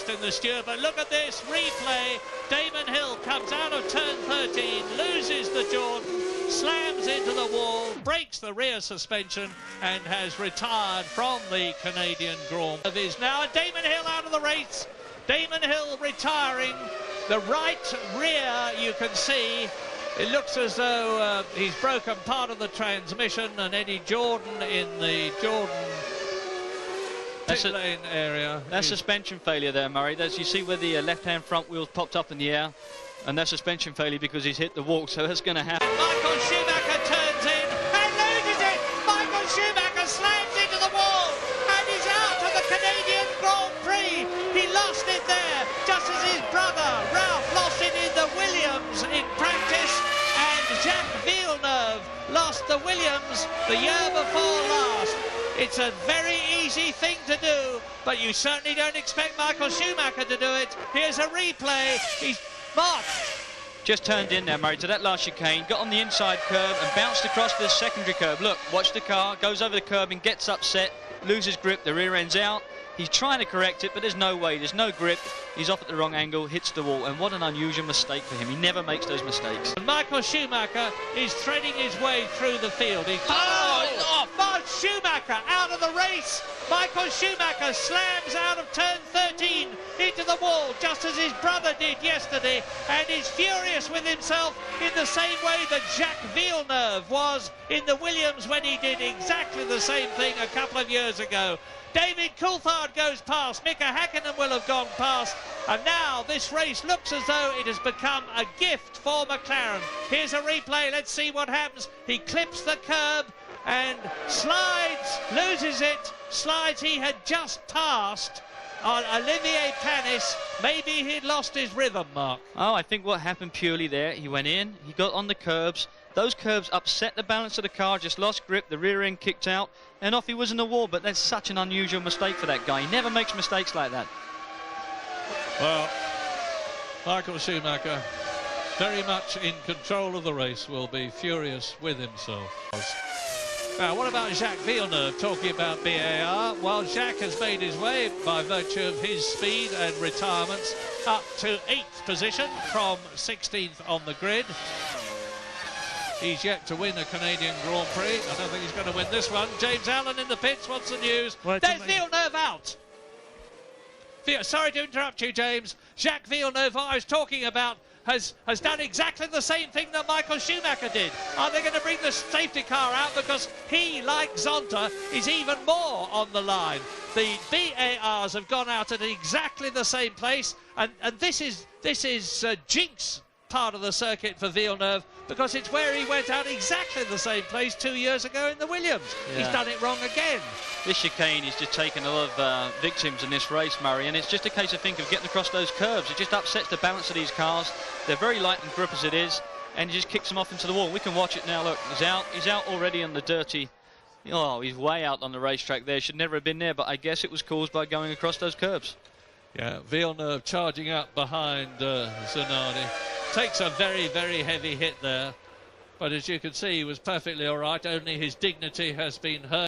in the Stewart, but look at this replay. Damon Hill comes out of turn 13, loses the Jordan, slams into the wall, breaks the rear suspension, and has retired from the Canadian Grand Prix. Now Damon Hill out of the race. Damon Hill retiring. The right rear, you can see, it looks as though he's broken part of the transmission, and Eddie Jordan in the Jordan pit lane area. That's suspension failure there, Murray. As you see where the left-hand front wheels popped up in the air, and that's suspension failure because he's hit the wall, so that's going to happen. Michael Schumacher turns in and loses it. Michael Schumacher slams into the wall and is out of the Canadian Grand Prix. He lost it there, just as his brother Ralph lost it in the Williams in practice, and Jacques Villeneuve lost the Williams the year before last. It's a very easy thing to do, but you certainly don't expect Michael Schumacher to do it. Here's a replay. He's marked. Just turned in there, Murray, to that last chicane, got on the inside curb and bounced across the secondary curb. Look, watch the car, goes over the curb and gets upset, loses grip, the rear end's out. He's trying to correct it, but there's no way, there's no grip. He's off at the wrong angle, hits the wall, and what an unusual mistake for him. He never makes those mistakes. And Michael Schumacher is threading his way through the field. He's Mark Schumacher out of the race. Michael Schumacher slams out of turn 13 into the wall, just as his brother did yesterday, and is furious with himself in the same way that Jacques Villeneuve was in the Williams when he did exactly the same thing a couple of years ago. David Coulthard goes past, Mika Häkkinen will have gone past, and now this race looks as though it has become a gift for McLaren. Here's a replay, let's see what happens. He clips the curb and slides, loses it, slides. He had just passed on Olivier Panis. Maybe he'd lost his rhythm, Mark. Oh, I think what happened purely there, he went in, he got on the curbs. Those curbs upset the balance of the car, just lost grip, the rear end kicked out, and off he was in the wall. But that's such an unusual mistake for that guy. He never makes mistakes like that. Well, Michael Schumacher, very much in control of the race, will be furious with himself. Now, what about Jacques Villeneuve talking about BAR? Well, Jacques has made his way by virtue of his speed and retirements up to 8th position from 16th on the grid. He's yet to win a Canadian Grand Prix. I don't think he's going to win this one. James Allen in the pits. What's the news? Well, there's Villeneuve out. Sorry to interrupt you, James. Jacques Villeneuve, what I was talking about, has done exactly the same thing that Michael Schumacher did. Are they going to bring the safety car out? Because he, like Zonta, is even more on the line. The BARs have gone out at exactly the same place, and this is jinx part of the circuit for Villeneuve, because it's where he went out exactly the same place 2 years ago in the Williams. Yeah. He's done it wrong again. This chicane is just taking a lot of victims in this race, Murray, and it's just a case of getting across those curves. It just upsets the balance of these cars. They're very light and grip as it is, and he just kicks them off into the wall. We can watch it now. Look, he's out already on the dirty. Oh, he's way out on the racetrack there. Should never have been there, but I guess it was caused by going across those curbs. Yeah, Villeneuve charging up behind Zanardi. Takes a very, very heavy hit there, but as you can see, he was perfectly all right. Only his dignity has been hurt.